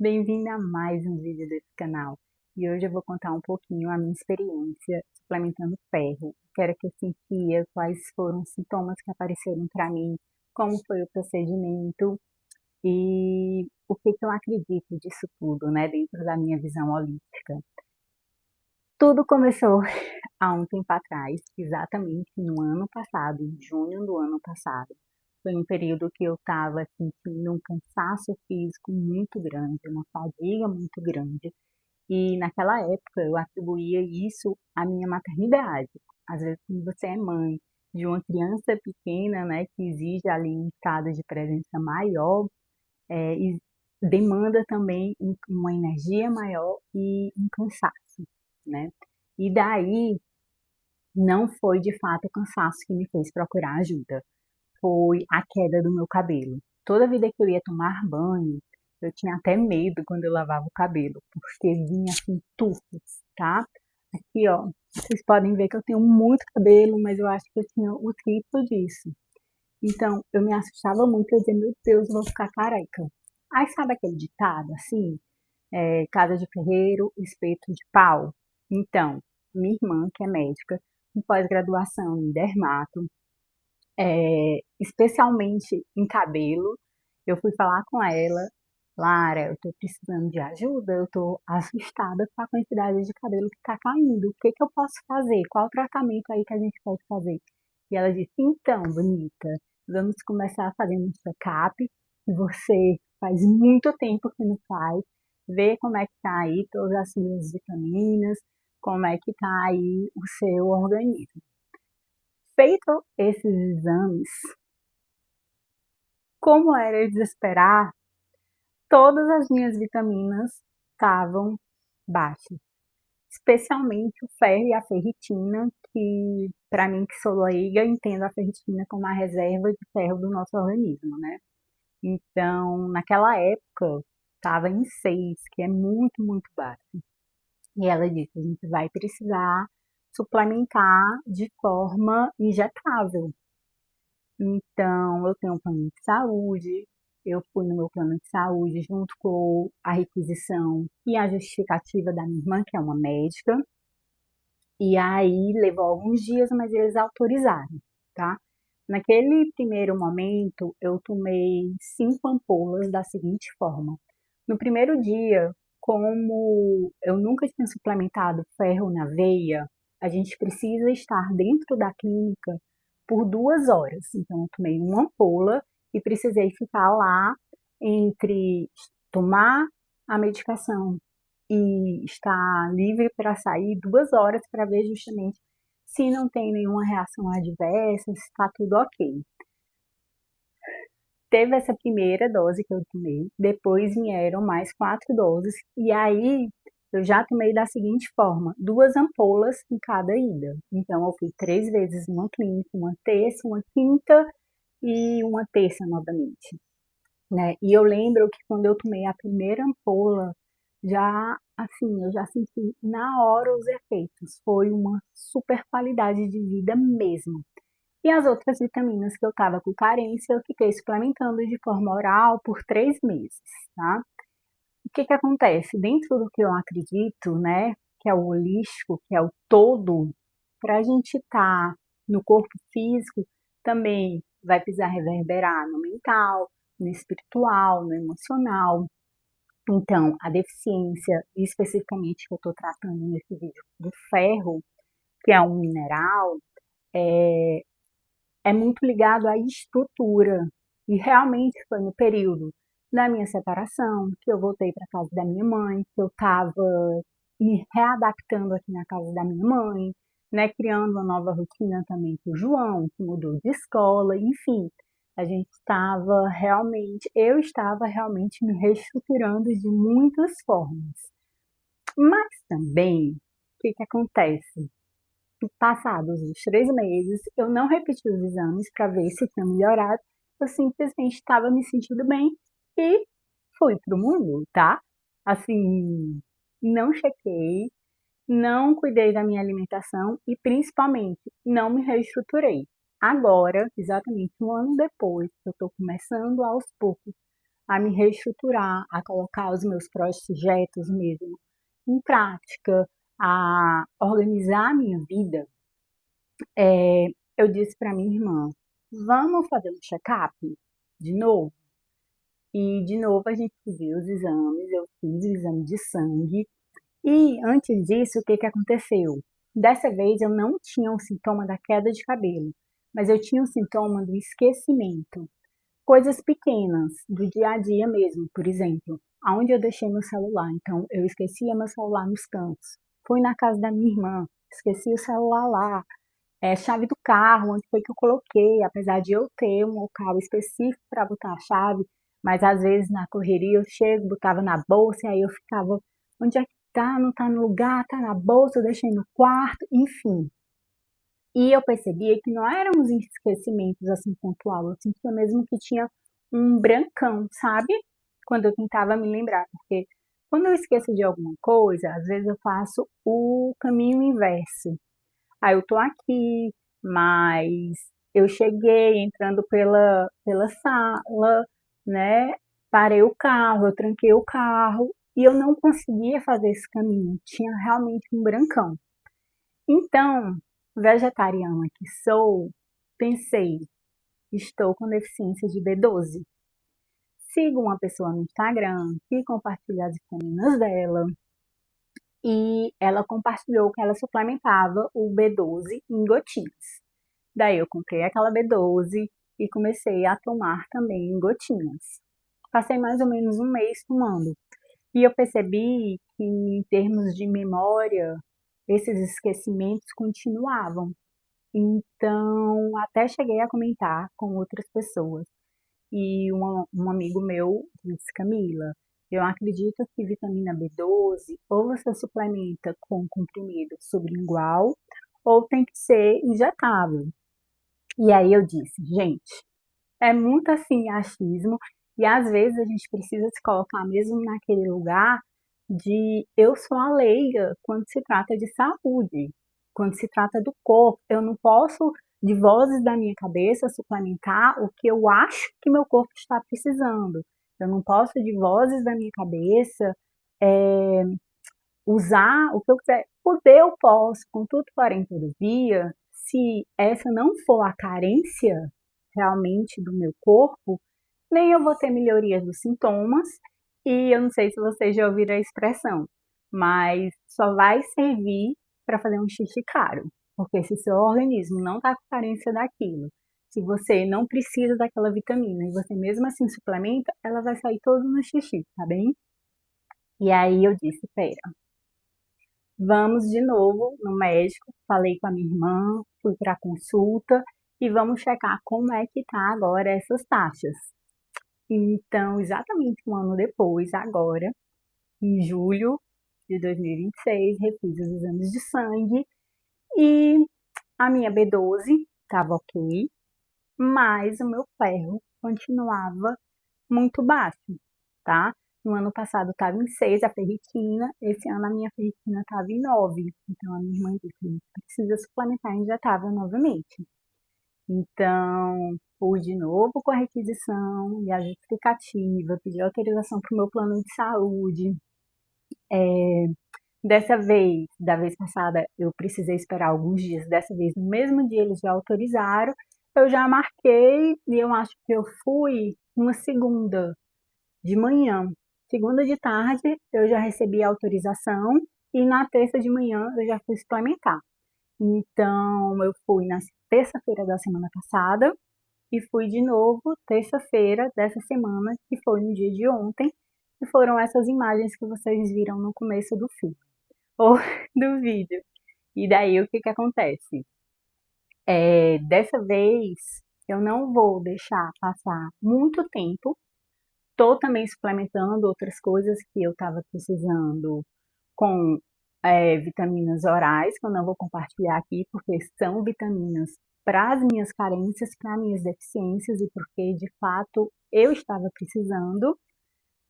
Bem-vindo a mais um vídeo desse canal. E hoje eu vou contar um pouquinho a minha experiência suplementando ferro. O que era que eu sentia, quais foram os sintomas que apareceram para mim, como foi o procedimento e o que eu acredito disso tudo, né, dentro da minha visão holística. Tudo começou há um tempo atrás, exatamente no ano passado, em junho do ano passado. Foi um período que eu estava sentindo um cansaço físico muito grande, uma fadiga muito grande. E naquela época eu atribuía isso à minha maternidade. Às vezes, quando você é mãe de uma criança pequena, né, que exige ali um estado de presença maior, e demanda também uma energia maior e um cansaço, né? E daí não foi de fato o cansaço que me fez procurar ajuda, foi a queda do meu cabelo. Toda vida que eu ia tomar banho, eu tinha até medo quando eu lavava o cabelo, porque vinha assim tufos, tá? Aqui, ó, vocês podem ver que eu tenho muito cabelo, mas eu acho que eu tinha o triplo disso. Então, eu me assustava muito, eu dizia, meu Deus, eu vou ficar careca. Aí sabe aquele ditado, assim, casa de ferreiro, espeto de pau? Então, minha irmã, que é médica, com pós-graduação em dermato, especialmente em cabelo, eu fui falar com ela, Lara, eu tô precisando de ajuda, eu tô assustada com a quantidade de cabelo que tá caindo, o que que eu posso fazer? Qual o tratamento aí que a gente pode fazer? E ela disse, então, bonita, vamos começar a fazer um check-up, que você faz muito tempo que não faz, ver como é que tá aí todas as suas vitaminas, como é que tá aí o seu organismo. Feito esses exames, como era de esperar, todas as minhas vitaminas estavam baixas, especialmente o ferro e a ferritina, que para mim que sou leiga, entendo a ferritina como a reserva de ferro do nosso organismo, né? Então, naquela época, estava em 6, que é muito, muito baixo. E ela disse, a gente vai precisar suplementar de forma injetável. Então, eu tenho um plano de saúde, eu fui no meu plano de saúde junto com a requisição e a justificativa da minha irmã, que é uma médica, e aí levou alguns dias, mas eles autorizaram, tá? Naquele primeiro momento, eu tomei 5 ampolas da seguinte forma. No primeiro dia, como eu nunca tinha suplementado ferro na veia, a gente precisa estar dentro da clínica por 2 horas. Então, eu tomei uma ampola e precisei ficar lá entre tomar a medicação e estar livre para sair 2 horas para ver justamente se não tem nenhuma reação adversa, se está tudo ok. Teve essa primeira dose que eu tomei, depois vieram mais 4 doses, e aí eu já tomei da seguinte forma, 2 ampolas em cada ida. Então eu fui 3 vezes numa clínica, uma terça, uma quinta e uma terça novamente, né? E eu lembro que quando eu tomei a primeira ampola, já assim, eu já senti na hora os efeitos. Foi uma super qualidade de vida mesmo. E as outras vitaminas que eu estava com carência, eu fiquei suplementando de forma oral por 3 meses, tá? O que que acontece? Dentro do que eu acredito, né, que é o holístico, que é o todo, para a gente estar no corpo físico, também vai precisar reverberar no mental, no espiritual, no emocional. Então, a deficiência, especificamente que eu estou tratando nesse vídeo do ferro, que é um mineral, é muito ligado à estrutura. E realmente foi no período da minha separação, que eu voltei para casa da minha mãe, que eu estava me readaptando aqui na casa da minha mãe, né, criando uma nova rotina também com o João, que mudou de escola, enfim. A gente estava realmente, eu estava realmente me reestruturando de muitas formas. Mas também, o que que acontece? Passados os 3 meses, eu não repeti os exames para ver se tinha melhorado, eu simplesmente estava me sentindo bem e fui para o mundo, tá? Assim, não chequei, não cuidei da minha alimentação e principalmente não me reestruturei. Agora, exatamente um ano depois, eu estou começando aos poucos a me reestruturar, a colocar os meus projetos mesmo em prática, a organizar a minha vida, eu disse para minha irmã: vamos fazer um check-up de novo? E de novo a gente viu os exames, eu fiz o exame de sangue. E antes disso, o que que aconteceu? Dessa vez eu não tinha o sintoma da queda de cabelo, mas eu tinha o sintoma do esquecimento. Coisas pequenas, do dia a dia mesmo, por exemplo, aonde eu deixei meu celular. Então, eu esquecia meu celular nos cantos. Fui na casa da minha irmã, esqueci o celular lá. Chave do carro, onde foi que eu coloquei, apesar de eu ter um local específico para botar a chave, mas às vezes na correria eu chego, botava na bolsa, e aí eu ficava, onde é que tá? Não tá no lugar, tá na bolsa, eu deixei no quarto, enfim. E eu percebia que não eram uns esquecimentos assim pontual, eu sentia mesmo que tinha um brancão, sabe? Quando eu tentava me lembrar, porque quando eu esqueço de alguma coisa, às vezes eu faço o caminho inverso. Aí eu tô aqui, mas eu cheguei entrando pela sala, né? Parei o carro, eu tranquei o carro e eu não conseguia fazer esse caminho. Tinha realmente um brancão. Então, vegetariana que sou, pensei, estou com deficiência de B12. Sigo uma pessoa no Instagram que compartilha as vitaminas dela e ela compartilhou que ela suplementava o B12 em gotinhas. Daí eu comprei aquela B12 e comecei a tomar também em gotinhas. Passei mais ou menos um mês tomando. E eu percebi que, em termos de memória, esses esquecimentos continuavam. Então, até cheguei a comentar com outras pessoas. E um amigo meu disse: Camila, eu acredito que vitamina B12 ou você suplementa com comprimido sublingual ou tem que ser injetável. E aí eu disse: gente, é muito assim achismo e às vezes a gente precisa se colocar mesmo naquele lugar de eu sou a leiga quando se trata de saúde, quando se trata do corpo. Eu não posso, de vozes da minha cabeça, suplementar o que eu acho que meu corpo está precisando. Eu não posso, de vozes da minha cabeça, é, usar o que eu quiser. Poder eu posso, contudo, porém, todavia, se essa não for a carência realmente do meu corpo, nem eu vou ter melhoria dos sintomas, e eu não sei se vocês já ouviram a expressão, mas só vai servir para fazer um xixi caro, porque se seu organismo não está com carência daquilo, se você não precisa daquela vitamina e você mesmo assim suplementa, ela vai sair todo no xixi, tá bem? E aí eu disse, pera, vamos de novo no médico, falei com a minha irmã, fui para a consulta e vamos checar como é que tá agora essas taxas. Então, exatamente um ano depois, agora, em julho de 2026, refiz os exames de sangue e a minha B12 estava ok, mas o meu ferro continuava muito baixo, tá? No ano passado estava em 6 a ferritina, esse ano a minha ferritina estava em 9. Então a minha irmã disse: precisa suplementar injetável novamente. Então, fui de novo com a requisição e a justificativa, pedi autorização para o meu plano de saúde. Dessa vez, da vez passada, eu precisei esperar alguns dias. Dessa vez, no mesmo dia, eles já autorizaram. Eu já marquei e eu acho que eu fui uma segunda de manhã. Segunda de tarde, eu já recebi a autorização e na terça de manhã eu já fui suplementar. Então, eu fui na terça-feira da semana passada e fui de novo terça-feira dessa semana, que foi no dia de ontem, e foram essas imagens que vocês viram no começo do filme, ou do vídeo. E daí, o que que acontece? Dessa vez, eu não vou deixar passar muito tempo. Estou também suplementando outras coisas que eu estava precisando com vitaminas orais, que eu não vou compartilhar aqui, porque são vitaminas para as minhas carências, para minhas deficiências e porque de fato eu estava precisando.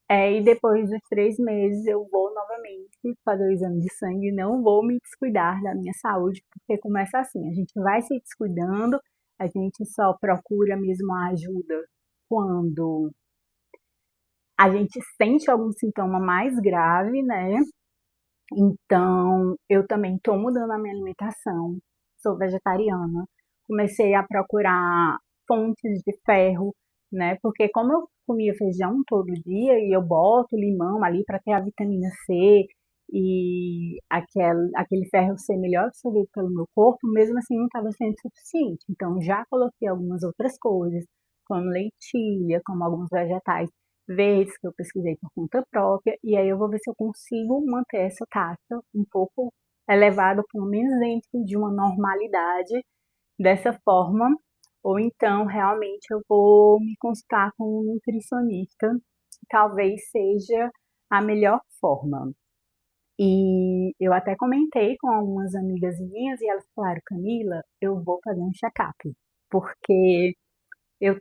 E depois dos 3 meses eu vou novamente fazer o exame de sangue, não vou me descuidar da minha saúde, porque começa assim, a gente vai se descuidando, a gente só procura mesmo a ajuda quando a gente sente algum sintoma mais grave, né? Então, eu também estou mudando a minha alimentação, sou vegetariana, comecei a procurar fontes de ferro, né? Porque como eu comia feijão todo dia e eu boto limão ali para ter a vitamina C e aquele ferro ser melhor absorvido pelo meu corpo, mesmo assim não estava sendo suficiente. Então, já coloquei algumas outras coisas, como lentilha, como alguns vegetais verdes que eu pesquisei por conta própria, e aí eu vou ver se eu consigo manter essa taxa um pouco elevada, pelo menos dentro de uma normalidade dessa forma, ou então realmente eu vou me consultar com um nutricionista, talvez seja a melhor forma. E eu até comentei com algumas amigas minhas e elas falaram, Camila, eu vou fazer um check-up, porque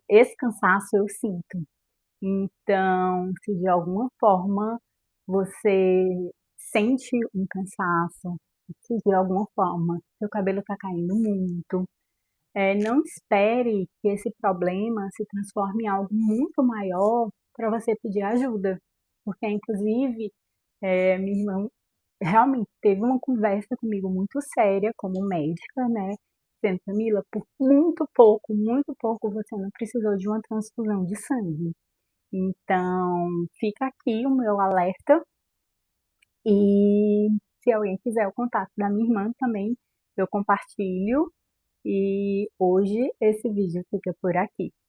esse cansaço eu sinto. Então, se de alguma forma você sente um cansaço, se de alguma forma seu cabelo está caindo muito, não espere que esse problema se transforme em algo muito maior para você pedir ajuda. Porque, inclusive, minha irmã realmente teve uma conversa comigo muito séria como médica, né? Dizendo, Camila, por muito pouco você não precisou de uma transfusão de sangue. Então, fica aqui o meu alerta e se alguém quiser o contato da minha irmã também, eu compartilho. E hoje esse vídeo fica por aqui.